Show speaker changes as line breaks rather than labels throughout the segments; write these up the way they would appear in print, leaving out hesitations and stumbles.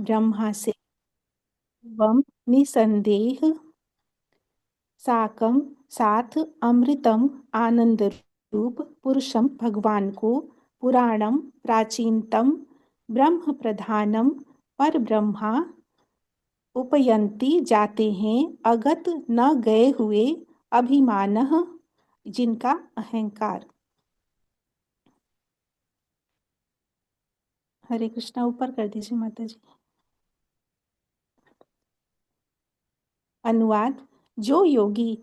ब्रह्मा से वम निसंदेह साकम साथ अमृतम आनंद रूप पुरुषम भगवान को पुराणम प्राचीनतम ब्रह्म प्रधानम पर ब्रह्मा उपयंती जाते हैं अगत न गए हुए अभिमानः जिनका अहंकार। हरे कृष्णा, ऊपर कर दीजिए माता जी। अनुवाद। जो योगी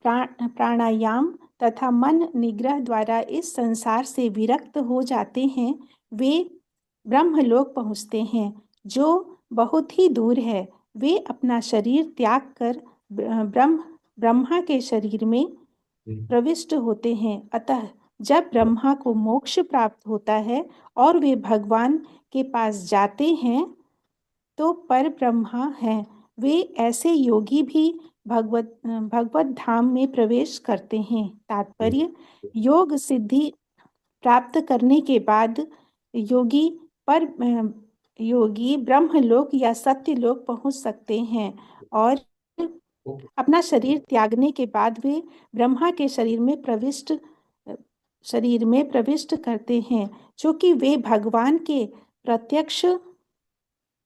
प्राणायाम तथा मन निग्रह द्वारा इस संसार से विरक्त हो जाते हैं वे ब्रह्मलोक पहुँचते हैं, जो बहुत ही दूर है। वे अपना शरीर त्याग कर ब्रह्मा के शरीर में प्रविष्ट होते हैं। अतः जब ब्रह्मा को मोक्ष प्राप्त होता है और वे भगवान के पास जाते हैं तो पर ब्रह्मा हैं। वे ऐसे योगी भी भगवत धाम में प्रवेश करते हैं। तात्पर्य। योग सिद्धि प्राप्त करने के बाद योगी पर योगी ब्रह्मलोक या सत्यलोक पहुंच सकते हैं और अपना शरीर त्यागने के बाद वे ब्रह्मा के शरीर में प्रविष्ट करते हैं। क्योंकि वे भगवान के प्रत्यक्ष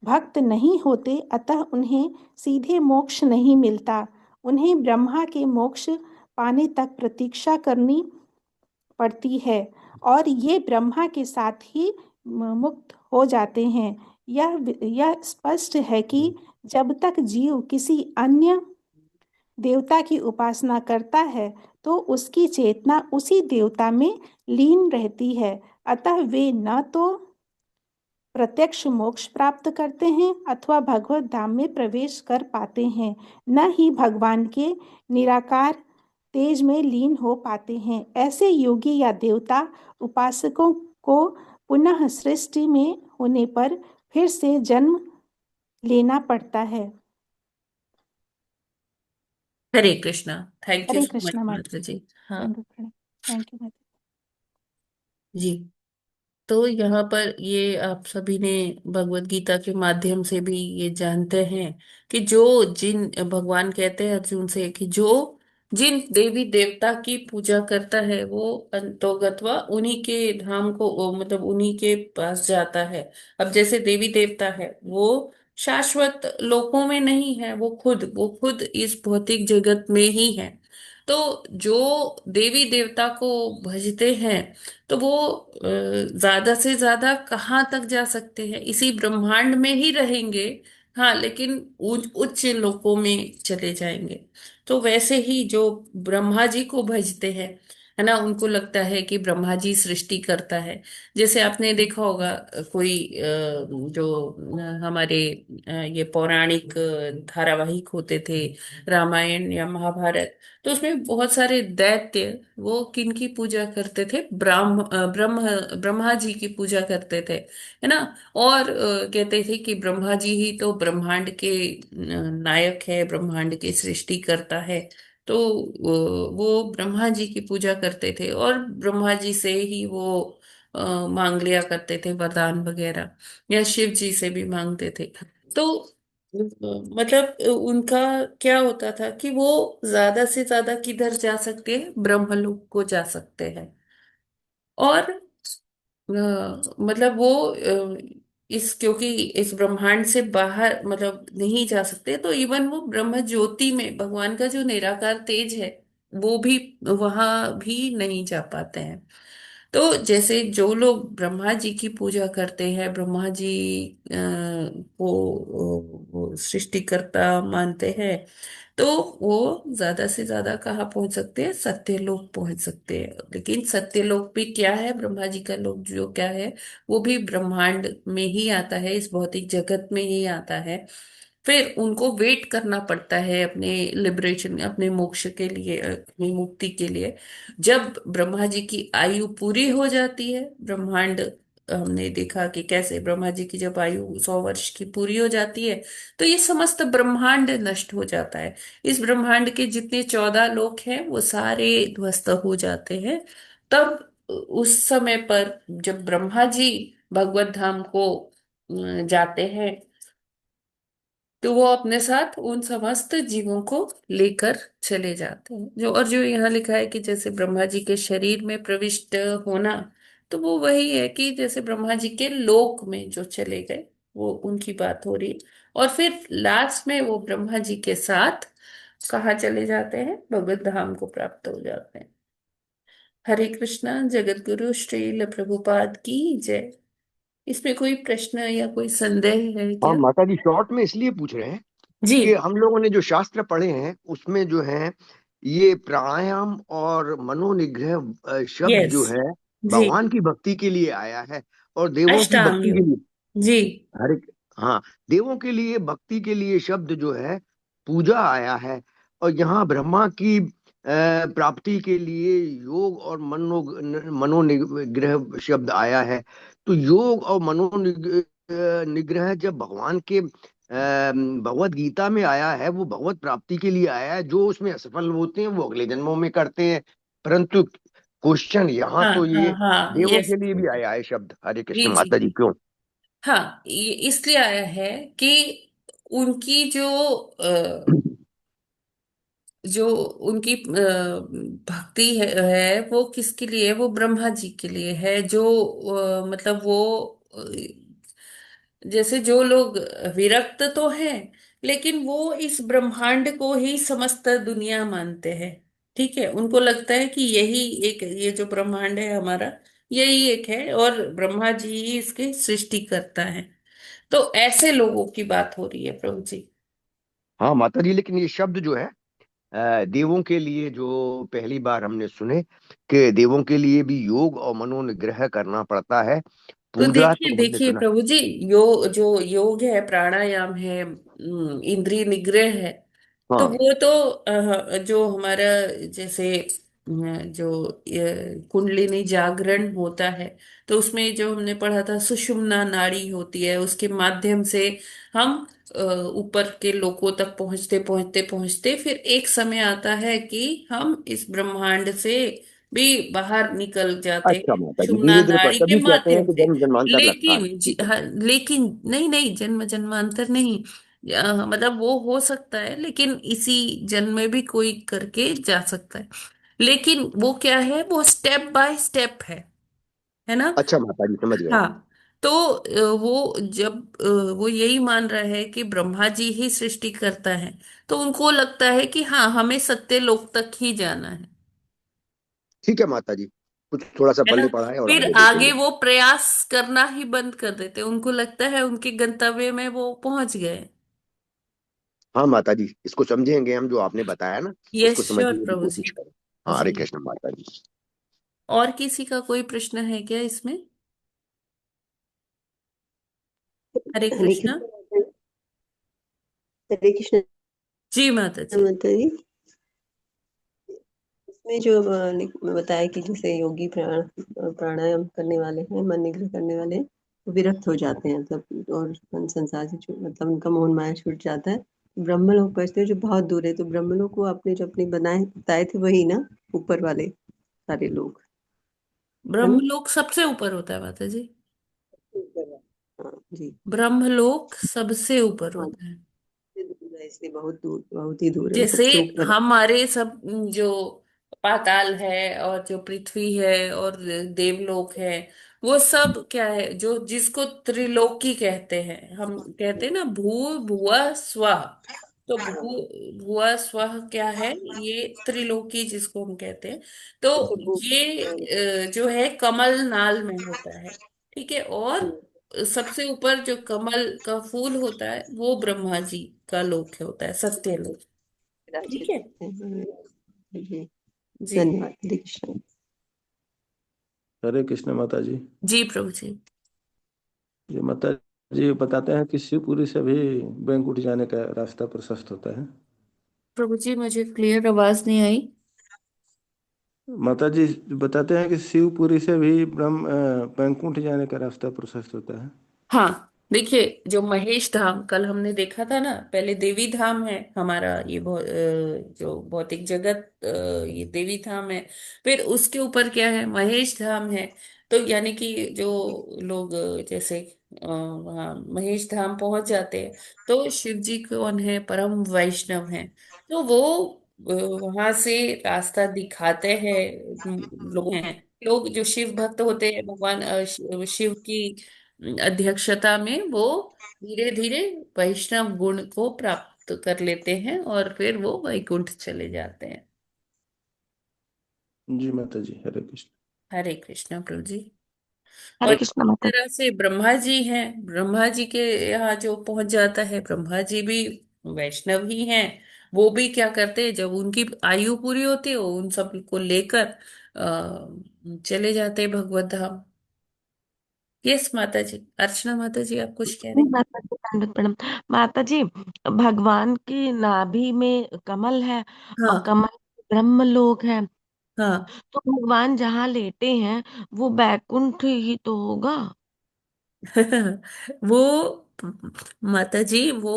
भक्त नहीं होते, अतः उन्हें सीधे मोक्ष नहीं मिलता। उन्हें ब्रह्मा के मोक्ष पाने तक प्रतीक्षा करनी पड़ती है और ये ब्रह्मा के साथ ही मुक्त हो जाते हैं। यह स्पष्ट है कि जब तक जीव किसी अन्य देवता की उपासना करता है तो उसकी चेतना उसी देवता में लीन रहती है। अतः वे न तो प्रत्यक्ष मोक्ष प्राप्त करते हैं अथवा भगवत धाम में प्रवेश कर पाते हैं, न ही भगवान के निराकार तेज में लीन हो पाते हैं। ऐसे योगी या देवता उपासकों को पुनः सृष्टि में होने पर फिर से जन्म लेना पड़ता है।
Hare Krishna. Thank you
Hare
so much
Krishna माता।
माता जी। हाँ
दंडवत प्रणाम। थैंक यू माता।
जी। तो यहाँ पर ये आप सभी ने भगवत गीता के माध्यम से भी ये जानते हैं कि जो जिन भगवान कहते हैं अर्जुन से कि जो जिन देवी देवता की पूजा करता है वो अंतोगत्वा उन्हीं के धाम को मतलब उन्हीं के पास जाता है। अब जैसे देवी देवता है वो शाश्वत लोकों में नहीं है, वो खुद इस भौतिक जगत में ही है। तो जो देवी देवता को भजते हैं तो वो ज्यादा से ज्यादा कहाँ तक जा सकते हैं, इसी ब्रह्मांड में ही रहेंगे। हाँ, लेकिन उच्च लोकों में चले जाएंगे। तो वैसे ही जो ब्रह्मा जी को भजते हैं, है ना, उनको लगता है कि ब्रह्मा जी सृष्टि करता है। जैसे आपने देखा होगा कोई जो हमारे ये पौराणिक धारावाहिक होते थे, रामायण या महाभारत, तो उसमें बहुत सारे दैत्य वो किनकी पूजा करते थे, ब्रह्मा जी की पूजा करते थे, है ना। और कहते थे कि ब्रह्मा जी ही तो ब्रह्मांड के नायक है, ब्रह्मांड की सृष्टि करता है। तो वो ब्रह्मा जी की पूजा करते थे और ब्रह्मा जी से ही वो मांग लिया करते थे वरदान वगैरह, या शिव जी से भी मांगते थे। तो मतलब उनका क्या होता था कि वो ज्यादा से ज्यादा किधर जा सकते हैं, ब्रह्मलोक को जा सकते हैं। और मतलब वो इस क्योंकि इस ब्रह्मांड से बाहर मतलब नहीं जा सकते, तो इवन वो ब्रह्म ज्योति में भगवान का जो निराकार तेज है वो भी वहां भी नहीं जा पाते हैं। तो जैसे जो लोग ब्रह्मा जी की पूजा करते हैं, ब्रह्मा जी को वो सृष्टिकर्ता मानते हैं, तो वो ज्यादा से ज्यादा कहाँ पहुंच सकते हैं, सत्यलोक पहुंच सकते हैं। लेकिन सत्यलोक भी क्या है, ब्रह्मा जी का लोक जो क्या है, वो भी ब्रह्मांड में ही आता है, इस भौतिक जगत में ही आता है। फिर उनको वेट करना पड़ता है अपने लिबरेशन, अपने मोक्ष के लिए, अपनी मुक्ति के लिए। जब ब्रह्मा जी की आयु पूरी हो जाती है, ब्रह्मांड हमने देखा कि कैसे ब्रह्मा जी की जब आयु 100 वर्ष की पूरी हो जाती है तो ये समस्त ब्रह्मांड नष्ट हो जाता है। इस ब्रह्मांड के जितने 14 लोक हैं वो सारे ध्वस्त हो जाते हैं। तब उस समय पर जब ब्रह्मा जी भगवत धाम को जाते हैं तो वो अपने साथ उन समस्त जीवों को लेकर चले जाते हैं। जो और जो यहाँ लिखा है कि जैसे ब्रह्मा जी के शरीर में प्रविष्ट होना, तो वो वही है कि जैसे ब्रह्मा जी के लोक में जो चले गए, वो उनकी बात हो रही है। और फिर लास्ट में वो ब्रह्मा जी के साथ कहाँ चले जाते हैं, भगवत धाम को प्राप्त हो जाते हैं। हरे कृष्णा, जगत गुरु श्रील प्रभुपाद की जय। इसमें कोई प्रश्न या कोई संदेह है
हाँ
क्या?
माता जी, शॉर्ट में इसलिए पूछ रहे हैं
जी।
कि हम लोगों ने जो शास्त्र पढ़े हैं उसमें जो है ये प्राणायाम और मनोनिग्रह शब्द
यस।
जो है
जी।
भगवान की भक्ति के लिए आया है और देवों की
अष्टांग
भक्ति के
योग।
लिए।
जी।
हरे, हाँ, देवों के लिए भक्ति के लिए शब्द जो है पूजा आया है। और यहाँ ब्रह्मा की प्राप्ति के लिए योग और मनोनिग्रह शब्द आया है। तो योग और मनोनिग्रह निग्रह जब भगवान के भगवत गीता में आया है, वो भगवत प्राप्ति के लिए आया है। जो उसमें असफल होते हैं वो अगले जन्मों में करते हैं। परंतु क्वेश्चन यहाँ
हाँ
तो
हाँ
ये
हाँ,
देवों
यस।
के लिए भी आया है शब्द। हरे
जी
कृष्ण
जी।
माता जी, क्यों?
हाँ, ये इसलिए आया है कि उनकी जो उनकी भक्ति है वो किसके लिए है? वो ब्रह्मा जी के लिए है। जो मतलब वो जैसे जो लोग विरक्त तो हैं, लेकिन वो इस ब्रह्मांड को ही समस्त दुनिया मानते हैं। ठीक है, उनको लगता है कि यही एक, ये जो ब्रह्मांड है हमारा, यही एक है और ब्रह्मा जी ही इसकी सृष्टि करता है। तो ऐसे लोगों की बात हो रही है प्रभु जी।
हाँ माता जी, लेकिन ये शब्द जो है देवों के लिए जो पहली बार हमने सुने कि देवों के लिए भी योग और मनोनिग्रह करना पड़ता है।
तो
पूजा
देखिए
तो हमने
देखिए
सुना।
प्रभु जी, जो योग है, प्राणायाम है, इंद्रिय निग्रह है, तो
हाँ।
वो तो जो हमारा जैसे जो कुंडलिनी जागरण होता है, तो उसमें जो हमने पढ़ा था सुषुम्ना नाड़ी होती है, उसके माध्यम से हम ऊपर के लोकों तक पहुंचते पहुंचते पहुंचते फिर एक समय आता है कि हम इस ब्रह्मांड से भी बाहर निकल जाते
अच्छा
हैं
माता जी,
सुषुम्ना
धीरे धीरे पर
नाड़ी के
तभी कहते हैं
माध्यम
कि
से।
जन्म जन्मांतर लगता है।
लेकिन
ठीक है।
हाँ, लेकिन नहीं नहीं, जन्म जन्मांतर नहीं। मतलब वो हो सकता है, लेकिन इसी जन्म में भी कोई करके जा सकता है। लेकिन वो क्या है, वो स्टेप बाय स्टेप है ना?
अच्छा माता जी, समझ गया।
हाँ। तो वो जब वो यही मान रहा है कि ब्रह्मा जी ही सृष्टि करता है, तो उनको लगता है कि हाँ, हमें सत्य लोक तक ही जाना
ठीक है माता जी, कुछ थोड़ा सा
है ना?
पल्ले पड़ा है और
फिर
आगे
आगे
देखेंगे।
वो प्रयास करना ही बंद कर देते, उनको लगता है उनके गंतव्य में वो पहुंच गए।
हाँ माता जी, इसको समझेंगे हम, जो आपने बताया ना
यस
उसको
श्योर
समझने की
प्रभु जी।
कोशिश करें। हाँ,
जी।
हरे कृष्ण माता जी।
और किसी का कोई प्रश्न है क्या इसमें? हरे
हरे
कृष्णा।
कृष्ण। हरे कृष्ण
जी माता जी।
माता जी, इसमें जो बताया कि जैसे योगी प्राणायाम करने वाले हैं, मन निग्रह करने वाले हैं, वो विरक्त हो जाते हैं तब, और मन संसार से मतलब उनका मोह माया छूट जाता है। ब्रह्मलोक पहुंचते हैं जो बहुत दूर है। तो ब्रह्मलोक को आपने जो अपने बनाए बताए थे वही ना, ऊपर वाले सारे लोग, है ना?
ब्रह्मलोक सबसे ऊपर होता है माता जी।
ऊपर वाले। हाँ जी।
ब्रह्मलोक सबसे ऊपर
हाँ,
होता है।
दूर है, इसलिए बहुत दूर, बहुत ही दूर है, वो
जैसे
सबसे ऊपर है।
हमारे सब जो पाताल है और जो पृथ्वी है और देवलोक है, वो सब क्या है, जो जिसको त्रिलोकी कहते हैं, हम कहते हैं ना, भू भुआ स्वः। तो भुआ स्वः क्या है? ये त्रिलोकी जिसको हम कहते हैं। तो
जैसे
ये जो है कमल नाल में होता है। ठीक है। और सबसे ऊपर जो कमल का फूल होता है वो ब्रह्मा जी का लोक होता है, सत्य लोक।
राज्य
ठीक है।
करते हैं जी।
जी।
धन्यवाद। हरे कृष्ण।
हरे कृष्ण माता जी।
जी प्रभु जी।
ये माता जी बताते हैं कि शिवपुरी से भी बैंकुंठ जाने का रास्ता प्रशस्त होता है।
प्रभु जी मुझे क्लियर आवाज नहीं आई।
माता जी बताते हैं कि शिवपुरी से भी बैंकुंठ जाने का रास्ता प्रशस्त होता है।
हाँ, देखिए जो महेश धाम कल हमने देखा था ना, पहले देवी धाम है हमारा, ये जो भौतिक जगत, ये देवी धाम है। फिर उसके ऊपर क्या है, महेश धाम है। तो यानी कि जो लोग जैसे वहाँ महेश धाम पहुंच जाते हैं, तो शिव जी कौन है, परम वैष्णव हैं। तो वो वहां से रास्ता दिखाते हैं। लोग जो शिव भक्त होते हैं, भगवान शिव की अध्यक्षता में वो धीरे धीरे वैष्णव गुण को प्राप्त कर लेते हैं और फिर वो वैकुंठ चले जाते हैं।
जी माता जी, हरे कृष्ण।
हरे कृष्णा प्रभु जी। और
हरे कृष्ण
इस
माता।
तरह से ब्रह्मा जी हैं, ब्रह्मा जी के यहाँ जो पहुंच जाता है, ब्रह्मा जी भी वैष्णव ही हैं। वो भी क्या करते हैं, जब उनकी आयु पूरी होती है, वो उन सब को लेकर चले जाते हैं भगवत धाम। यस माता जी, अर्चना माता जी, आप कुछ कह
नहीं,
रही।
माता जी दंडवत प्रणाम। माता जी, भगवान की नाभि में कमल है और
हाँ
कमल ब्रह्म लोक है,
हाँ।
तो भगवान जहाँ लेटे हैं वो बैकुंठ ही तो होगा।
वो माता जी वो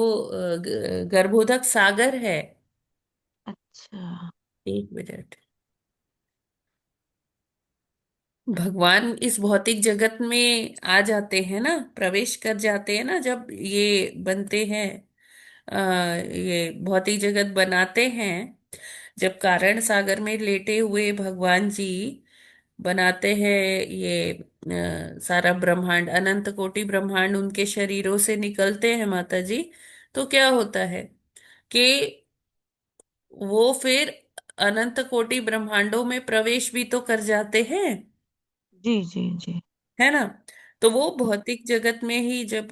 गर्भोदक सागर है।
अच्छा।
एक मिनट। भगवान इस भौतिक जगत में आ जाते हैं ना, प्रवेश कर जाते हैं ना, जब ये बनते हैं, ये भौतिक जगत बनाते हैं। जब कारण सागर में लेटे हुए भगवान जी बनाते हैं ये सारा ब्रह्मांड, अनंत कोटि ब्रह्मांड उनके शरीरों से निकलते हैं माता जी। तो क्या होता है कि वो फिर अनंत कोटि ब्रह्मांडों में प्रवेश भी तो कर जाते हैं,
जी जी जी
है ना। तो वो भौतिक जगत में ही जब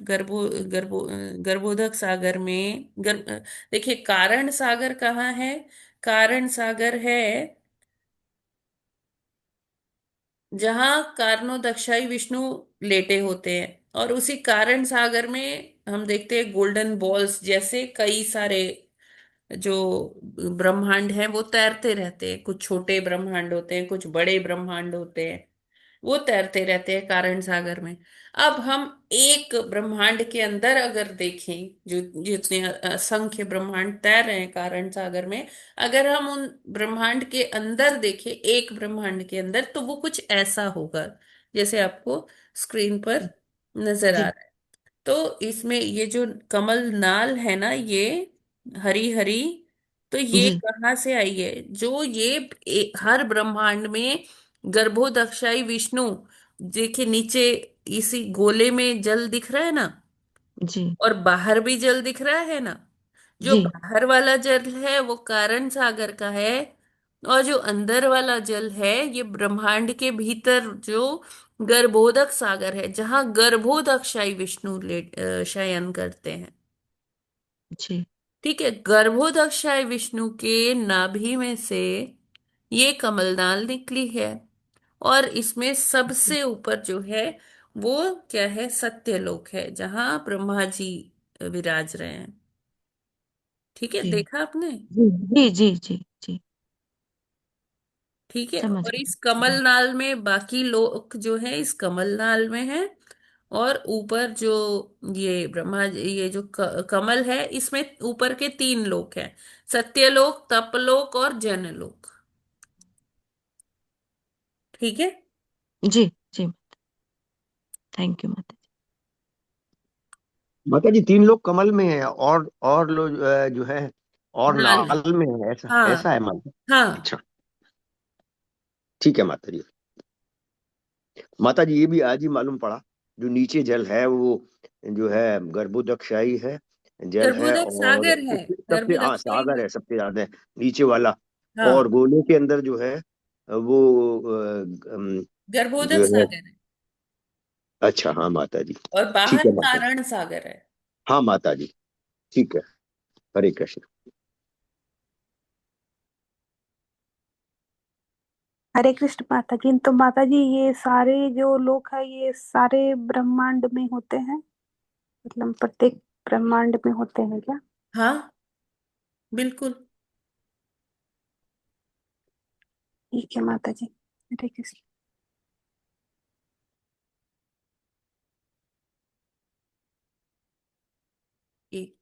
गर्भोदक सागर में देखिए, कारण सागर कहाँ है। कारण सागर है जहाँ कारणोदक्षाई विष्णु लेटे होते हैं, और उसी कारण सागर में हम देखते हैं गोल्डन बॉल्स जैसे कई सारे जो ब्रह्मांड हैं वो तैरते रहते हैं। कुछ छोटे ब्रह्मांड होते हैं, कुछ बड़े ब्रह्मांड होते हैं, वो तैरते रहते हैं कारण सागर में। अब हम एक ब्रह्मांड के अंदर अगर देखें, जो जितने असंख्य ब्रह्मांड तैर रहे हैं कारण सागर में, अगर हम उन ब्रह्मांड के अंदर देखें, एक ब्रह्मांड के अंदर, तो वो कुछ ऐसा होगा जैसे आपको स्क्रीन पर नजर आ
जी
रहा है। तो इसमें ये जो कमल नाल है ना, ये हरी हरी, तो ये
जी
कहाँ से आई है, जो ये हर ब्रह्मांड में गर्भोदक्षाई विष्णु, देखिए नीचे इसी गोले में जल दिख रहा है ना,
जी
और बाहर भी जल दिख रहा है ना। जो
जी
बाहर वाला जल है वो कारण सागर का है, और जो अंदर वाला जल है ये ब्रह्मांड के भीतर जो गर्भोदक सागर है, जहां गर्भोदक्षाई विष्णु शयन करते हैं।
जी
ठीक है, गर्भोदक्षाय विष्णु के नाभि में से ये कमलनाल निकली है। और इसमें सबसे ऊपर जो है वो क्या है, सत्यलोक है, जहां ब्रह्मा जी विराज रहे हैं। ठीक है,
जी
देखा आपने।
जी जी जी जी जी
ठीक है,
समझ
और
गई।
इस कमलनाल में बाकी लोक जो है इस कमलनाल में है। और ऊपर जो ये ये जो कमल है, इसमें ऊपर के तीन लोक हैं, सत्यलोक, तपलोक और जनलोक। ठीक है।
जी जी, थैंक यू माता
माता जी, तीन लोग कमल में है और लोग जो है और
नाल।
नाल में है, ऐसा ऐसा
हाँ
है माता।
हाँ
अच्छा, ठीक है माता जी। माता जी, ये भी आज ही मालूम पड़ा, जो नीचे जल है वो जो है गर्भोदकशाही है, जल है,
गर्भोदक
और
सागर है,
उससे सबसे, हाँ,
गर्भोदक सही
सागर
में।
है सबसे ज्यादा है, नीचे वाला। और
हाँ,
गोले के अंदर जो है वो
गर्भोदक
जो है,
सागर है,
अच्छा, हाँ माता जी।
और
ठीक
बाहर
है माता जी।
कारण सागर है।
हाँ माता जी, ठीक है। हरे कृष्ण।
हरे कृष्ण माता जी। तो माता जी ये सारे जो लोग हैं ये सारे ब्रह्मांड में होते हैं, मतलब प्रत्येक ब्रह्मांड में होते हैं क्या?
हाँ बिल्कुल।
ठीक है माता जी। हरे कृष्ण।
एक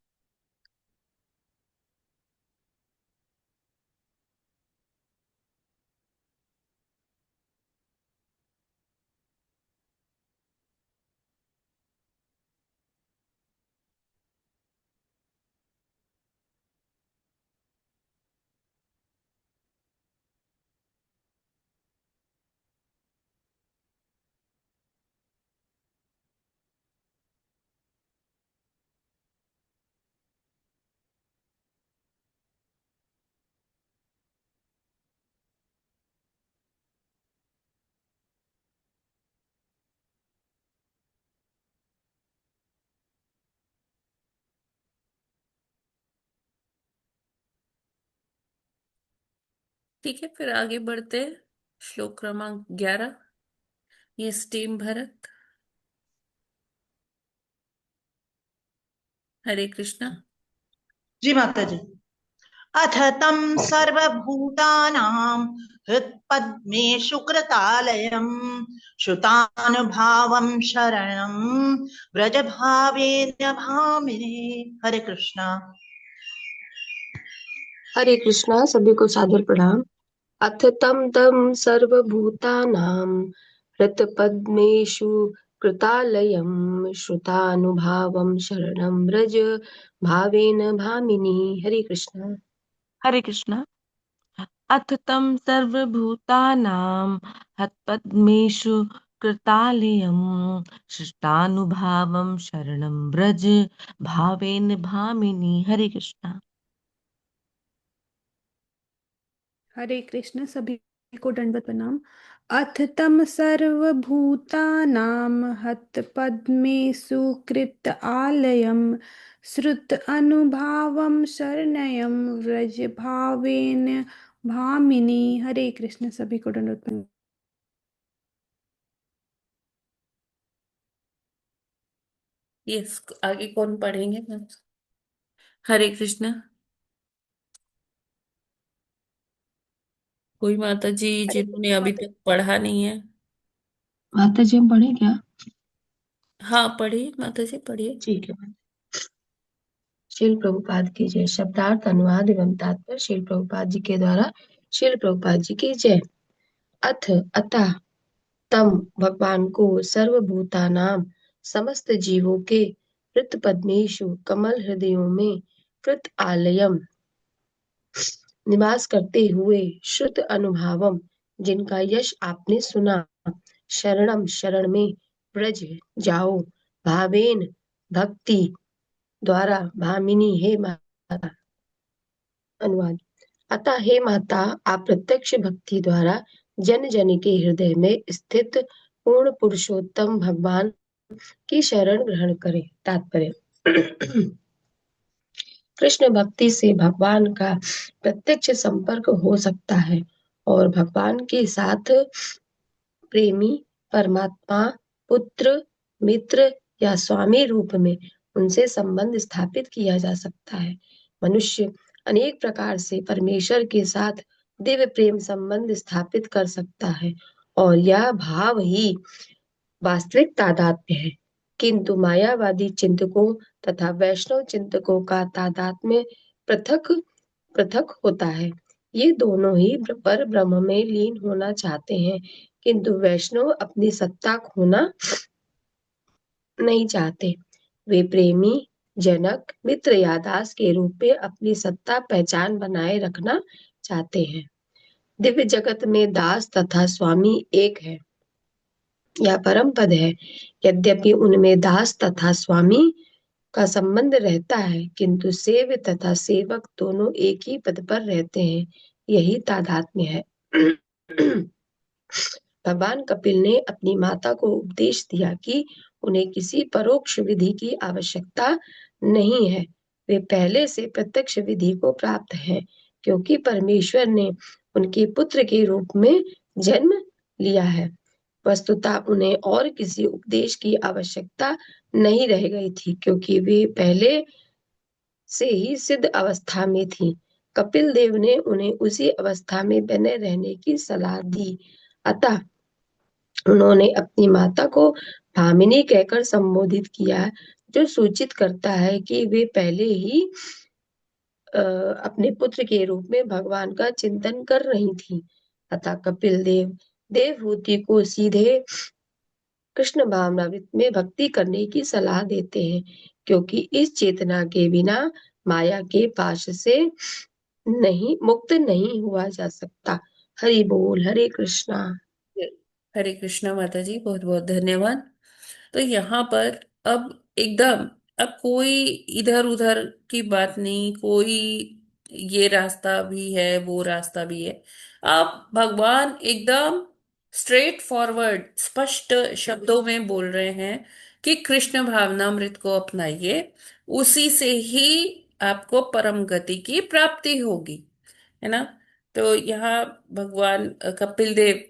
ठीक है, फिर आगे बढ़ते हैं। श्लोक क्रमांक 11। ये स्टीम भरत। हरे कृष्णा।
जी माता जी। अथ तं सर्वभूतानां हृत्पद्मेषु कृतालयं श्रुतानुभावं शरणं व्रजभावेन भामिने। हरे कृष्णा।
हरे कृष्णा। सभी को सादर प्रणाम। अथ तं तं सर्वभूतानां हृतपद्मेषु कृतालयं श्रुतानुभावं शरणं व्रज भावेन भामिनी। हरे कृष्णा।
हरे कृष्णा। अथ तं सर्वभूतानां हतपद्मेषु कृतालयं शिष्टानुभावं शरणं व्रज भावेन भामिनी। हरे कृष्णा।
हरे कृष्ण। सभी को दंडवत प्रणाम। अथ तम सर्वभूतानां हतपद्मेषु कृत आलयं श्रुत अनुभावं शरणयं व्रज भावेन भामिनी। हरे कृष्ण। सभी को दंडवत प्रणाम।
ये आगे कौन पढ़ेंगे मैम? हरे कृष्णा। कोई माता जी जिन्होंने अभी तक पढ़ा नहीं है?
माता जी हम पढ़े क्या?
हाँ पढ़िए माता जी, पढ़िए।
ठीक है। श्रील प्रभुपाद की जय। शब्दार्थ अनुवाद एवं तात्पर्य श्रील प्रभुपाद जी के द्वारा। श्रील प्रभुपाद जी की जय। अथ अतः तम भगवान को सर्वभूतानाम समस्त जीवों के हृत पद्मेशु कमल हृदयों में कृत आलयम निवास करते हुए शुद्ध अनुभावम जिनका यश आपने सुना शरणम शरण में ब्रज जाओ भावेन भक्ति द्वारा भामिनी हे माता। अनुवाद। अतः हे माता आप प्रत्यक्ष भक्ति द्वारा जन जन के हृदय में स्थित पूर्ण पुरुषोत्तम भगवान की शरण ग्रहण करें। तात्पर्य। कृष्ण भक्ति से भगवान का प्रत्यक्ष संपर्क हो सकता है और भगवान के साथ प्रेमी परमात्मा पुत्र मित्र या स्वामी रूप में उनसे संबंध स्थापित किया जा सकता है। मनुष्य अनेक प्रकार से परमेश्वर के साथ दिव्य प्रेम संबंध स्थापित कर सकता है और यह भाव ही वास्तविक तादात्म्य है। किंतु मायावादी चिंतकों तथा वैष्णव चिंतकों का तादात्म्य पृथक पृथक होता है। ये दोनों ही पर ब्रह्म में लीन होना चाहते हैं, किंतु वैष्णव अपनी सत्ता खोना नहीं चाहते। वे प्रेमी जनक मित्र या दास के रूप में अपनी सत्ता पहचान बनाए रखना चाहते हैं। दिव्य जगत में दास तथा स्वामी एक है या परम पद है। यद्यपि उनमें दास तथा स्वामी का संबंध रहता है, किंतु सेव्य तथा सेवक दोनों एक ही पद पर रहते हैं। यही तादात्म्य है। भगवान कपिल ने अपनी माता को उपदेश दिया कि उन्हें किसी परोक्ष विधि की आवश्यकता नहीं है। वे पहले से प्रत्यक्ष विधि को प्राप्त हैं, क्योंकि परमेश्वर ने उनके पुत्र के रूप में जन्म लिया है। वस्तुतः उन्हें और किसी उपदेश की आवश्यकता नहीं रह गई थी, क्योंकि वे पहले से ही सिद्ध अवस्था में थी। कपिल देव ने उन्हें उसी अवस्था में बने रहने की सलाह दी। अतः उन्होंने अपनी माता को भामिनी कहकर संबोधित किया, जो सूचित करता है कि वे पहले ही अपने पुत्र के रूप में भगवान का चिंतन कर रही थी। अतः कपिल देव देवहूति को सीधे कृष्ण भावनामृत में भक्ति करने की सलाह देते हैं, क्योंकि इस चेतना के बिना माया के पाश से नहीं मुक्त नहीं हुआ जा सकता। हरि बोल। हरे कृष्णा।
हरे कृष्णा माता जी, बहुत बहुत धन्यवाद। तो यहाँ पर अब एकदम, अब कोई इधर उधर की बात नहीं, कोई ये रास्ता भी है वो रास्ता भी है। आप भगवान एकदम स्ट्रेट फॉरवर्ड स्पष्ट शब्दों में बोल रहे हैं कि कृष्ण भावनामृत को अपनाइए, उसी से ही आपको परम गति की प्राप्ति होगी, है ना। तो यहाँ भगवान कपिल देव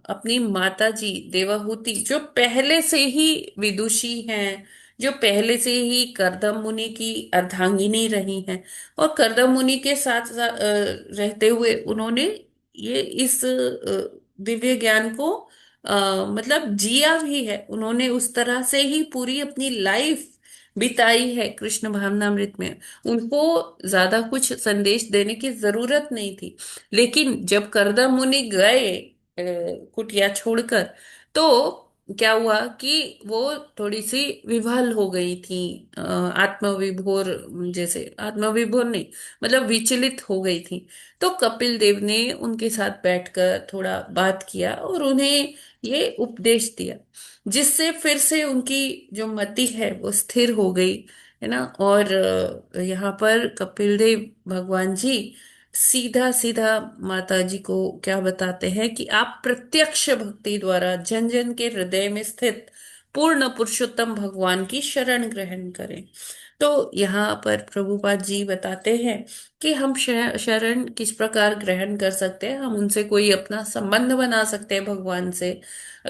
अपनी माता जी देवाहुति, जो पहले से ही विदुषी हैं, जो पहले से ही कर्दम मुनि की अर्धांगिनी रही हैं, और कर्दम मुनि के साथ रहते हुए उन्होंने ये इस दिव्य ज्ञान को मतलब जिया भी है। उन्होंने उस तरह से ही पूरी अपनी लाइफ बिताई है कृष्ण भावनामृत में। उनको ज्यादा कुछ संदेश देने की जरूरत नहीं थी। लेकिन जब करदम मुनि गए कुटिया छोड़कर, तो क्या हुआ कि वो थोड़ी सी विह्वल हो गई थी, आत्मविभोर, जैसे आत्मविभोर नहीं, मतलब विचलित हो गई थी। तो कपिल देव ने उनके साथ बैठकर थोड़ा बात किया और उन्हें ये उपदेश दिया, जिससे फिर से उनकी जो मति है वो स्थिर हो गई, है ना। और यहाँ पर कपिल देव भगवान जी सीधा सीधा माता जी को क्या बताते हैं कि आप प्रत्यक्ष भक्ति द्वारा जन जन के हृदय में स्थित पूर्ण पुरुषोत्तम भगवान की शरण ग्रहण करें। तो यहाँ पर प्रभुपाद जी बताते हैं कि हम शरण किस प्रकार ग्रहण कर सकते हैं। हम उनसे कोई अपना संबंध बना सकते हैं भगवान से,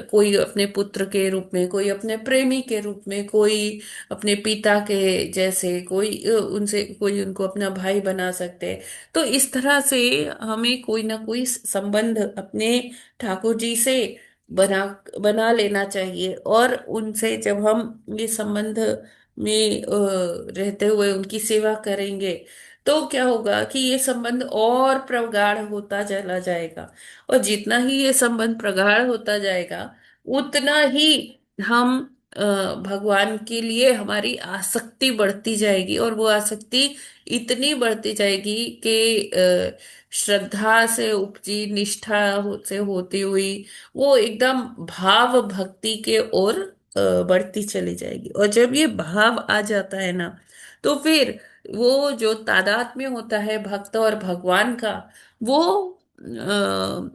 कोई अपने पुत्र के रूप में, कोई अपने प्रेमी के रूप में, कोई अपने पिता के जैसे, कोई उनसे, कोई उनको अपना भाई बना सकते हैं। तो इस तरह से हमें कोई ना कोई संबंध अपने ठाकुर जी से बना बना लेना चाहिए। और उनसे जब हम ये संबंध में रहते हुए उनकी सेवा करेंगे, तो क्या होगा कि ये संबंध और प्रगाढ़ होता चला जाएगा। और जितना ही ये संबंध प्रगाढ़ होता जाएगा, उतना ही हम भगवान के लिए हमारी आसक्ति बढ़ती जाएगी। और वो आसक्ति इतनी बढ़ती जाएगी कि श्रद्धा से उपजी निष्ठा से होती हुई वो एकदम भाव भक्ति के ओर बढ़ती चली जाएगी। और जब ये भाव आ जाता है ना, तो फिर वो जो तादात्म्य होता है भक्त और भगवान का, वो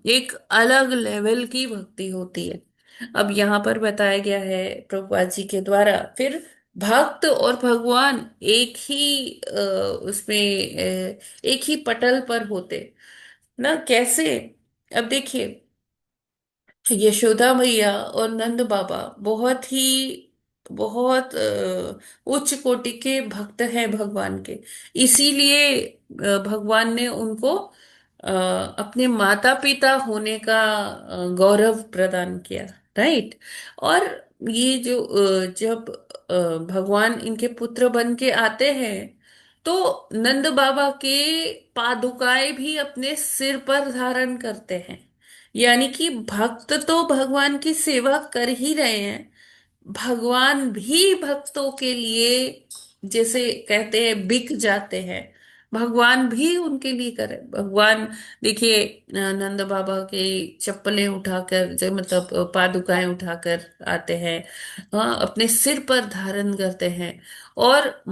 एक अलग लेवल की भक्ति होती है। अब यहाँ पर बताया गया है प्रभुपाद जी के द्वारा, फिर भक्त और भगवान एक ही एक ही पटल पर होते ना, कैसे? अब देखिए, यशोदा मैया और नंद बाबा बहुत उच्च कोटि के भक्त हैं भगवान के। इसीलिए भगवान ने उनको अपने माता पिता होने का गौरव प्रदान किया, राइट। और ये जो जब भगवान इनके पुत्र बन के आते हैं, तो नंद बाबा के पादुकाएं भी अपने सिर पर धारण करते हैं। यानी कि भक्त तो भगवान की सेवा कर ही रहे हैं, भगवान भी भक्तों के लिए, जैसे कहते हैं, बिक जाते हैं। भगवान भी उनके लिए करे। भगवान देखिए, नंद बाबा के चप्पलें उठाकर, जो मतलब पादुकाएं उठाकर आते हैं, हाँ, अपने सिर पर धारण करते हैं। और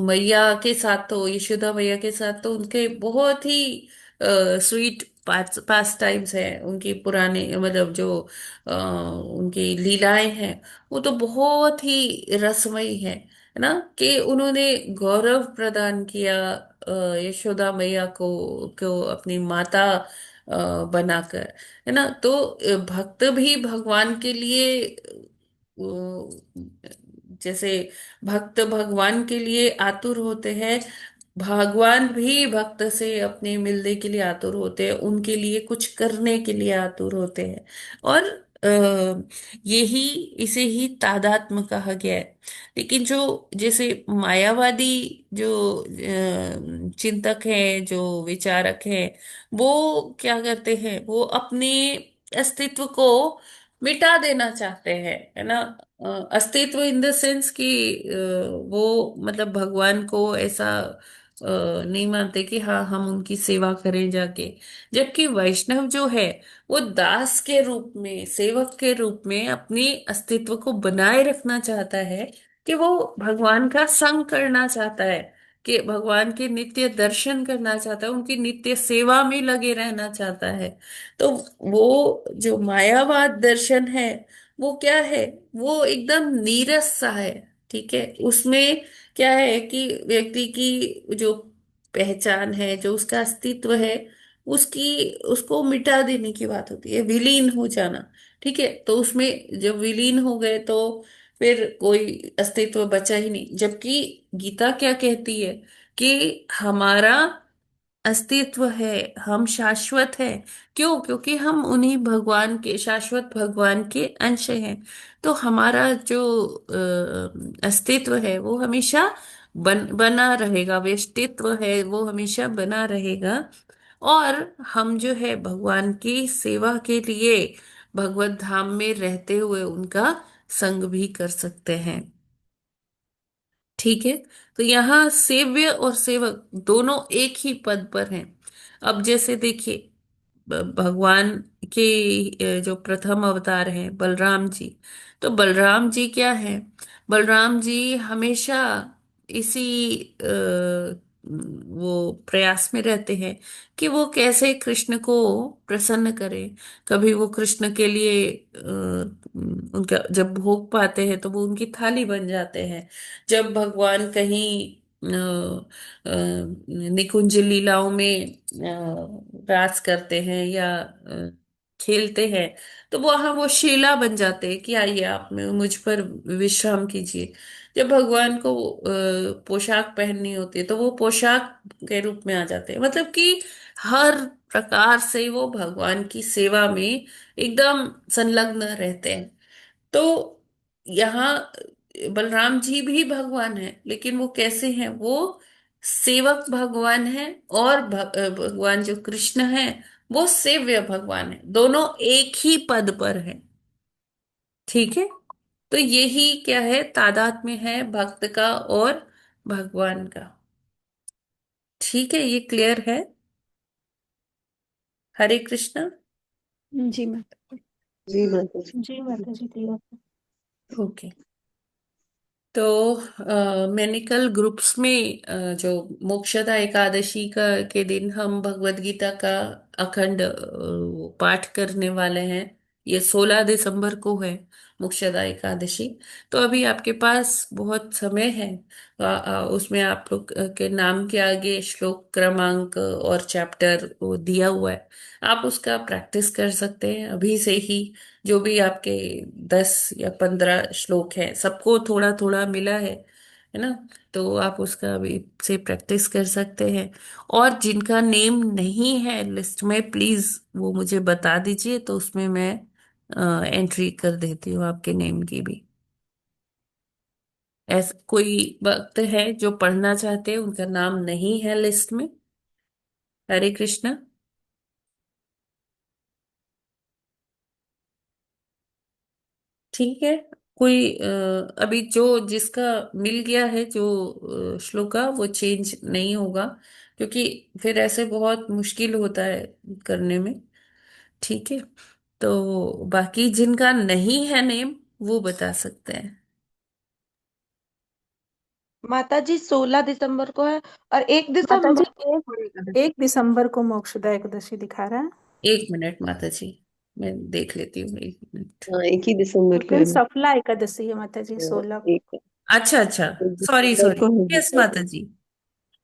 मैया के साथ तो, यशोदा मैया के साथ तो उनके बहुत ही स्वीट पास टाइम्स है। उनकी पुराने मतलब जो उनकी लीलाएं हैं, वो तो बहुत ही रसमयी है ना। कि उन्होंने गौरव प्रदान किया यशोदा मैया को अपनी माता बनाकर, है ना। तो भक्त भी भगवान के लिए जैसे भक्त भगवान के लिए आतुर होते हैं, भगवान भी भक्त से अपने मिलने के लिए आतुर होते हैं, उनके लिए कुछ करने के लिए आतुर होते हैं। और यही, इसे ही तादात्म्य कहा गया है। लेकिन जो जैसे मायावादी जो चिंतक हैं, जो विचारक हैं, वो क्या करते हैं, वो अपने अस्तित्व को मिटा देना चाहते हैं, है ना। अस्तित्व इन द सेंस कि वो मतलब भगवान को ऐसा नहीं मानते कि हाँ, हम उनकी सेवा करें जाके। जबकि वैष्णव जो है, वो दास के रूप में, सेवक के रूप में अपने अस्तित्व को बनाए रखना चाहता है, कि वो भगवान का संग करना चाहता है, कि भगवान के नित्य दर्शन करना चाहता है, उनकी नित्य सेवा में लगे रहना चाहता है। तो वो जो मायावाद दर्शन है, वो क्या है, वो एकदम नीरस सा है। ठीक है, उसमें क्या है कि व्यक्ति की जो पहचान है, जो उसका अस्तित्व है, उसकी उसको मिटा देने की बात होती है, विलीन हो जाना। ठीक है, तो उसमें जब विलीन हो गए तो फिर कोई अस्तित्व बचा ही नहीं। जबकि गीता क्या कहती है कि हमारा अस्तित्व है, हम शाश्वत है। क्यों? क्योंकि हम उन्हीं भगवान के, शाश्वत भगवान के अंश हैं। तो हमारा जो अस्तित्व है वो हमेशा बना रहेगा, व्यक्तित्व है वो हमेशा बना रहेगा। और हम जो है भगवान की सेवा के लिए भगवत धाम में रहते हुए उनका संग भी कर सकते हैं। ठीक है, तो यहाँ सेव्य और सेवक दोनों एक ही पद पर हैं। अब जैसे देखिए, भगवान के जो प्रथम अवतार हैं बलराम जी, तो बलराम जी क्या है? बलराम जी हमेशा इसी वो प्रयास में रहते हैं कि वो कैसे कृष्ण को प्रसन्न करें। कभी वो कृष्ण के लिए उनका जब भोग पाते हैं तो वो उनकी थाली बन जाते हैं। जब भगवान कहीं निकुंज लीलाओं में रास करते हैं या खेलते हैं, तो वहां वो शीला बन जाते हैं कि आइए आप मुझ पर विश्राम कीजिए। जब भगवान को पोशाक पहननी होती है तो वो पोशाक के रूप में आ जाते हैं। मतलब कि हर प्रकार से वो भगवान की सेवा में एकदम संलग्न रहते हैं। तो यहाँ बलराम जी भी भगवान है, लेकिन वो कैसे हैं? वो सेवक भगवान है, और भगवान जो कृष्ण है वो सेव्य भगवान है। दोनों एक ही पद पर है। ठीक है, तो यही क्या है? तादात्म्य है भक्त का और भगवान का। ठीक है, ये क्लियर है? हरे कृष्ण।
जी माता
जी माता जी।
जी माता जी क्लियर।
ओके। तो मैंने कल ग्रुप्स में जो मोक्षदा एकादशी का के दिन हम भगवत गीता का अखंड पाठ करने वाले हैं। ये 16 दिसंबर को है मोक्षदा एकादशी। तो अभी आपके पास बहुत समय है। उसमें आप लोग के नाम के आगे श्लोक क्रमांक और चैप्टर वो दिया हुआ है। आप उसका प्रैक्टिस कर सकते हैं अभी से ही। जो भी आपके 10 या 15 श्लोक हैं, सबको थोड़ा थोड़ा मिला है ना? तो आप उसका अभी से प्रैक्टिस कर सकते हैं। और जिनका नेम नहीं है लिस्ट में, प्लीज वो मुझे बता दीजिए, तो उसमें मैं एंट्री कर देती हूँ आपके नेम की भी। ऐसा कोई वक्त है जो पढ़ना चाहते हैं, उनका नाम नहीं है लिस्ट में? हरे कृष्णा। ठीक है, कोई अभी जो जिसका मिल गया है जो श्लोका, वो चेंज नहीं होगा, क्योंकि फिर ऐसे बहुत मुश्किल होता है करने में। ठीक है, तो बाकी जिनका नहीं है नेम वो बता सकते हैं।
माता जी 16 दिसंबर को है, और एक
माता जी
दिसंबर
एक 1 दिसंबर को मोक्षदा एकादशी दिखा रहा है।
1 मिनट माता जी, मैं देख लेती हूँ, 1 मिनट।
हाँ, 1 ही दिसंबर
उस
को
दिन
है।
सफला एकादशी है माता जी,
हाँ,
16 को।
एक
अच्छा अच्छा,
एक
सॉरी
दिसंबर
सॉरी,
को है
यस
गीता
माता
जी।
जी,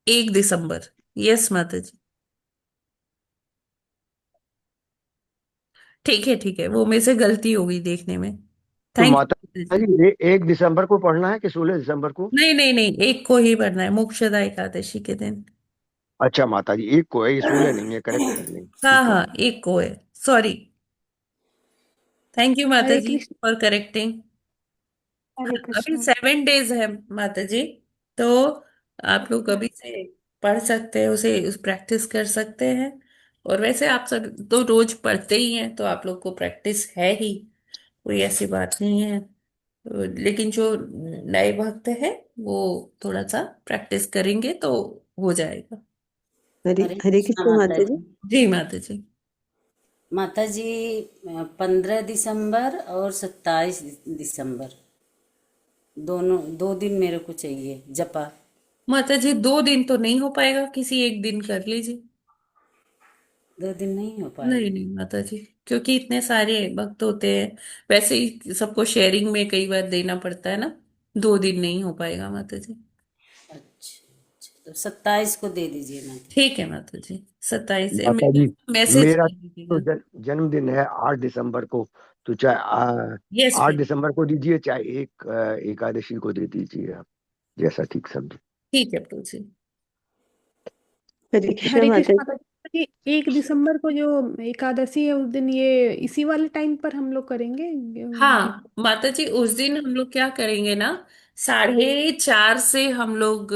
1 दिसंबर, यस माता जी। ठीक है ठीक है, वो मेरे से गलती हो गई देखने में।
तो
थैंक
माता
यू।
जी ये 1 दिसंबर को पढ़ना है कि 16 दिसंबर को?
नहीं नहीं नहीं, एक को ही पढ़ना है, मोक्षदा एकादशी के दिन।
अच्छा माता जी, एक को है, ये 16 नहीं है, करेक्ट कर लेंगे,
हाँ
ठीक है।
हाँ, एक को है, सॉरी। थैंक यू माता
हरे
जी
कृष्ण।
For correcting.
हरे
अभी
कृष्ण।
7 डेज है माता जी, तो आप लोग अभी से पढ़ सकते हैं उसे, उस प्रैक्टिस कर सकते हैं। और वैसे आप सब तो रोज पढ़ते ही हैं, तो आप लोग को प्रैक्टिस है ही, कोई ऐसी बात नहीं है। लेकिन जो नए भक्त है वो थोड़ा सा प्रैक्टिस करेंगे तो हो जाएगा।
हरे
हरे
हरे
कृष्णा
कृष्ण
माता
माता जी।
जी।
जी माता जी।
माता जी 15 दिसंबर और 27 दिसंबर, दोनों 2 दिन मेरे को चाहिए जपा।
माता जी 2 दिन तो नहीं हो पाएगा, किसी एक दिन कर लीजिए।
2 दिन नहीं हो
नहीं
पाएगा।
नहीं माता जी, क्योंकि इतने सारे भक्त होते हैं, वैसे ही सबको शेयरिंग में कई बार देना पड़ता है ना। 2 दिन नहीं हो पाएगा माता जी।
अच्छा, तो 27 को दे दीजिए माता जी।
ठीक है माता जी, 27
माता जी
मैसेज
मेरा
कर
तो
दीजिएगा।
जन्मदिन है 8 दिसंबर को। तो चाहे
यस
8 दिसंबर को दीजिए, चाहे एकादशी को दे दीजिए, आप जैसा ठीक समझे।
ठीक है प्रभु जी।
हरे कृष्णा
हरे
माता
कृष्ण
जी।
माता जी। ये 1 दिसंबर को जो एकादशी है उस दिन ये इसी वाले टाइम पर हम लोग करेंगे
हाँ माता जी, उस दिन हम लोग क्या करेंगे ना, 4:30 से हम लोग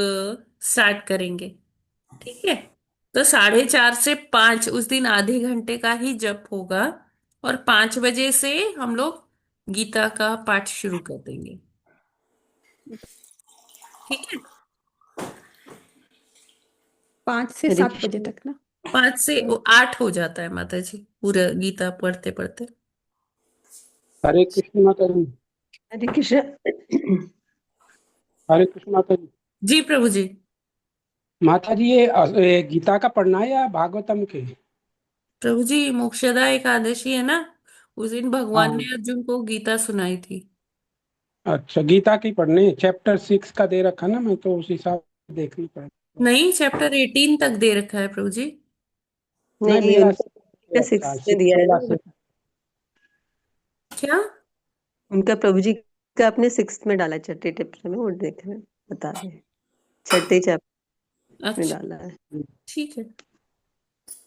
स्टार्ट करेंगे। ठीक है, तो 4:30 से 5 उस दिन आधे घंटे का ही जप होगा, और 5 बजे से हम लोग गीता का पाठ शुरू कर देंगे। ठीक है,
हरे
5 से 7 बजे
कृष्णा।
तक ना।
5 से 8 हो जाता है माता जी, पूरा गीता पढ़ते पढ़ते।
हरे कृष्ण माता जी।
हरे कृष्णा।
हरे कृष्ण माता जी।
जी प्रभु जी।
माता जी ये गीता का पढ़ना है या भागवतम के?
प्रभु जी मोक्षदा एकादशी है ना, उस दिन भगवान
हाँ,
ने अर्जुन को गीता सुनाई थी।
अच्छा गीता की पढ़नी है। चैप्टर 6 का दे रखा ना, मैं तो उस हिसाब से देखनी पड़ेगा।
नहीं, चैप्टर 18 तक दे रखा है प्रभु जी।
नहीं,
नहीं,
मेरा
उनका
दे
का
रखा है
6 में
6
दिया है ना
वाला
वो
से।
क्या?
उनका प्रभु जी का अपने 6 में डाला है, छठे चैप्टर में, वो देख रहे हैं, बता रहे हैं, छठे चैप्टर में
अच्छा,
डाला है।
ठीक है।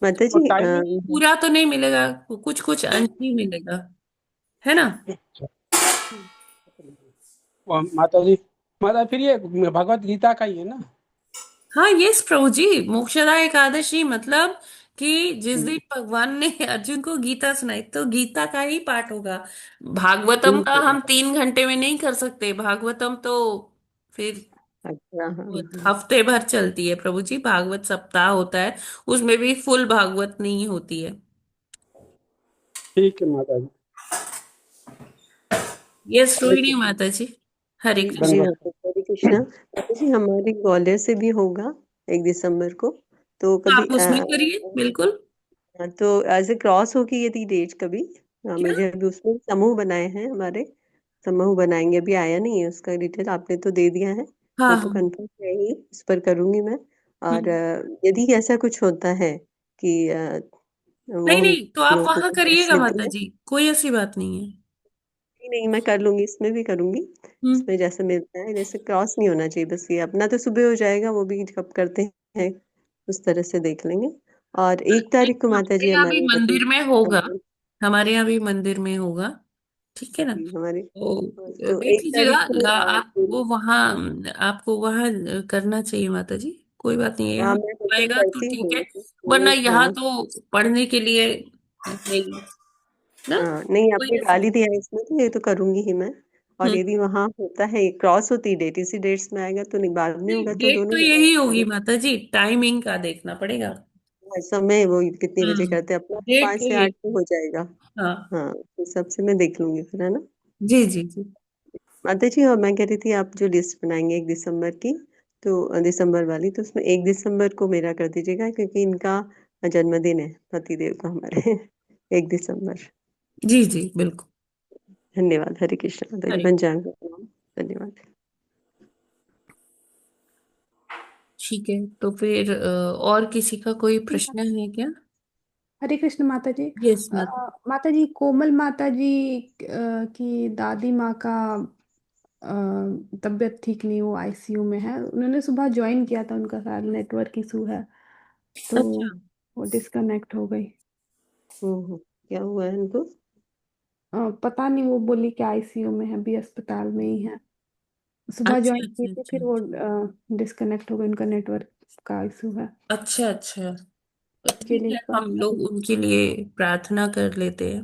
माता
और
जी
टाइमिंग?
पूरा तो नहीं मिलेगा, कुछ कुछ अंश ही मिलेगा, है ना।
माता फिर ये भगवत गीता का ही है ना?
हाँ यस प्रभु जी, मोक्षदा एकादशी मतलब कि जिस दिन
हम्म,
भगवान ने अर्जुन को गीता सुनाई, तो गीता का ही पाठ होगा। भागवतम
ठीक
का
है
हम
माता।
3 घंटे में नहीं कर सकते, भागवतम तो फिर
अच्छा, हाँ हाँ।
हफ्ते भर चलती है प्रभु जी, भागवत सप्ताह होता है, उसमें भी फुल भागवत नहीं होती है।
ठीक है माता जी।
यस
हरे
रोहिणी
कृष्ण
माता जी। हरे
जी,
जी
कृष्ण।
दंडवत।
माता जी, हरे कृष्णा। माता जी हमारे ग्वालियर से भी होगा 1 दिसंबर को, तो कभी
आप उसमें करिए बिल्कुल।
तो ऐसे क्रॉस होगी यदि डेट कभी,
क्या?
मुझे अभी उसमें समूह बनाए हैं हमारे, समूह बनाएंगे, अभी आया नहीं है उसका डिटेल, आपने तो दे दिया है,
हाँ
वो तो
हाँ।
कंफर्म है ही, उस पर करूंगी मैं। और
हम्म।
यदि ऐसा कुछ होता है कि वो
नहीं
हम
नहीं, तो आप
लोगों
वहां
को देख
करिएगा
लेते
माता
हैं।
जी, कोई ऐसी बात नहीं है।
नहीं नहीं, मैं कर लूंगी, इसमें भी करूंगी,
हम्म।
इसमें जैसे मिलता है, जैसे क्रॉस नहीं होना चाहिए, बस ये अपना तो सुबह हो जाएगा, वो भी कब करते हैं उस तरह से देख लेंगे। और 1 तारीख को माता जी
हमारे यहाँ भी
हमारे पति
मंदिर में होगा, हमारे यहाँ भी मंदिर में होगा। ठीक है ना,
हमारे,
तो
तो
देख
1 तारीख
लीजिएगा।
को
आपको वहाँ, आपको वहाँ करना चाहिए माता जी, कोई बात नहीं है,
हाँ
यहाँ
मैं मतलब
आएगा तो
करती
ठीक
हूँ,
है, वरना
नहीं
यहाँ
हाँ।
तो पढ़ने के लिए है ही ना,
हाँ नहीं,
कोई
आपने
ऐसी
डाल ही
बात।
दिया है इसमें, तो ये तो करूंगी ही मैं। और
हम्म।
यदि वहां होता है, क्रॉस होती डेट इसी डेट्स में आएगा तो नहीं, बाद में
नहीं,
होगा तो
डेट तो
दोनों जगह
यही होगी
करेंगे।
माता जी, टाइमिंग का देखना पड़ेगा।
समय वो कितने बजे
हम्म।
करते हैं अपना, तो
डेट
5
तो
से
यही।
8 में हो जाएगा।
हाँ।
हाँ, तो सबसे मैं देख लूंगी फिर, है ना।
जी जी जी।
माता जी, और मैं कह रही थी, आप जो लिस्ट बनाएंगे 1 दिसंबर की, तो दिसंबर वाली, तो उसमें 1 दिसंबर को मेरा कर दीजिएगा, क्योंकि इनका जन्मदिन है, पतिदेव का हमारे 1 दिसंबर।
जी जी बिल्कुल।
धन्यवाद, हरे कृष्ण माता जी,
हरे।
पंचांग का प्रणाम। धन्यवाद।
ठीक है, तो फिर और किसी का कोई प्रश्न है क्या?
हरे कृष्ण माता जी।
यस माता।
माता जी, कोमल माता जी की दादी माँ का तबीयत ठीक नहीं, वो आईसीयू में है, उन्होंने सुबह ज्वाइन किया था, उनका शायद नेटवर्क इशू है, तो
अच्छा।
वो डिस्कनेक्ट हो गई।
क्या हुआ है इनको?
पता नहीं, वो बोली कि आईसीयू में है, अभी अस्पताल में ही है, सुबह
अच्छा
ज्वाइन की
अच्छा
थी,
अच्छा
फिर वो डिस्कनेक्ट हो गई, उनका नेटवर्क का इशू है।
अच्छा अच्छा। तो
के
ठीक
लिए
है, हम
प्रार्थना।
लोग उनके लिए प्रार्थना कर लेते हैं।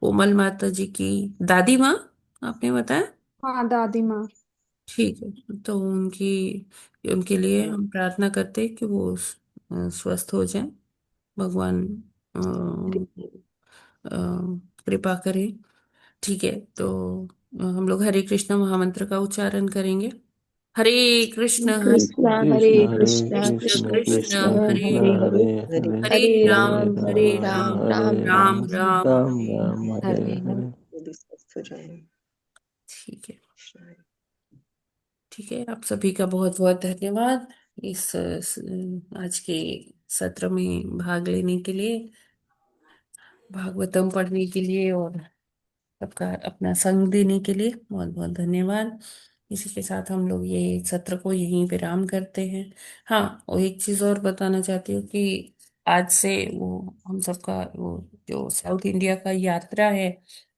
कोमल माता जी की दादी माँ, आपने बताया।
हाँ, दादी माँ।
ठीक है, तो उनकी, उनके लिए हम प्रार्थना करते हैं कि वो स्वस्थ हो जाए, भगवान अ, कृपा करें। ठीक है, तो हम लोग हरे कृष्ण महामंत्र का उच्चारण करेंगे। हरे कृष्ण हरे
कृष्ण कृष्ण हरे
कृष्ण
कृष्ण
कृष्ण
कृष्ण
हरे
कृष्ण
हरे,
हरे
हरे
हरे
हरे
हरे
राम हरे
राम
राम,
हरे
राम
राम
राम
राम
हरे
राम
हरे।
हरे हरे।
यदि स्वस्थ हो जाए।
ठीक है।
कृष्ण।
ठीक है, आप सभी का बहुत बहुत धन्यवाद। आज के सत्र में भाग लेने के लिए, भागवतम पढ़ने के लिए और सबका अपना संग देने के लिए बहुत बहुत धन्यवाद। इसी के साथ हम लोग ये सत्र को यहीं विराम करते हैं। हाँ, और एक चीज और बताना चाहती हूँ कि आज से वो हम सबका वो जो साउथ इंडिया का यात्रा है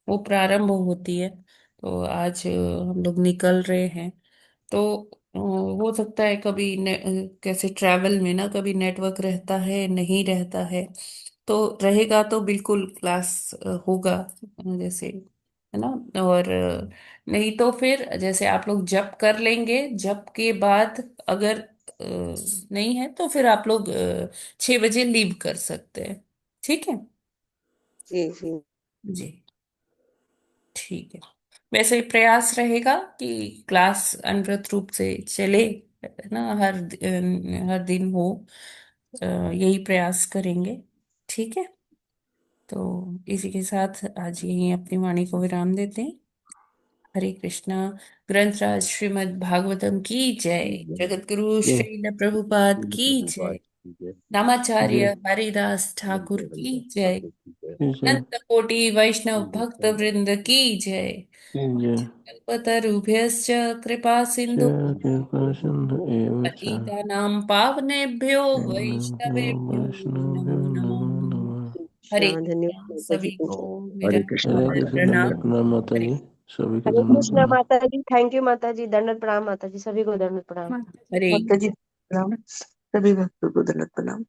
वो प्रारंभ होती है। तो आज हम लोग निकल रहे हैं। तो हो सकता है कभी कैसे ट्रैवल में ना कभी नेटवर्क रहता है, नहीं रहता है। तो रहेगा तो बिल्कुल क्लास होगा, जैसे है ना। और नहीं तो फिर जैसे आप लोग जप कर लेंगे, जप के बाद अगर नहीं है तो फिर आप लोग 6 बजे लीव कर सकते हैं। ठीक है
जी जी
जी, ठीक है। वैसे प्रयास रहेगा कि क्लास अनवरत रूप से चले, है ना, हर दिन हो। यही प्रयास करेंगे। ठीक है। तो इसी के साथ आज यही अपनी वाणी को विराम देते हैं। हरे कृष्णा। ग्रंथराज श्रीमद् भागवतम की जय। जगत गुरु
जय
श्रील प्रभुपाद की जय। नामाचार्य
जय
हरिदास ठाकुर की जय।
जय
अनंत कोटि वैष्णव भक्त वृंद की जय।
जय
कल्पतरुभ्यश्च कृपा सिंधु
कृपा सिंधु एव च
पतितानां पावनेभ्यो वैष्णवेभ्यो
वैष्णवेभ्यो
नमो
नमो
नमः।
नमः।
हरे
धन्यवाद
कृष्णा,
माता
सभी
जी।
को मेरा
हरे कृष्णा
हरे
हरे
दंडवत
कृष्ण,
प्रणाम।
दंडवत प्रणाम माता
हरे
जी, सभी को
हरे
दंडवत
कृष्णा
प्रणाम।
माता जी, थैंक यू माता जी, दंडवत प्रणाम माता जी, सभी को दंडवत प्रणाम।
हरे
माता जी प्रणाम, सभी भक्तों को दंडवत प्रणाम।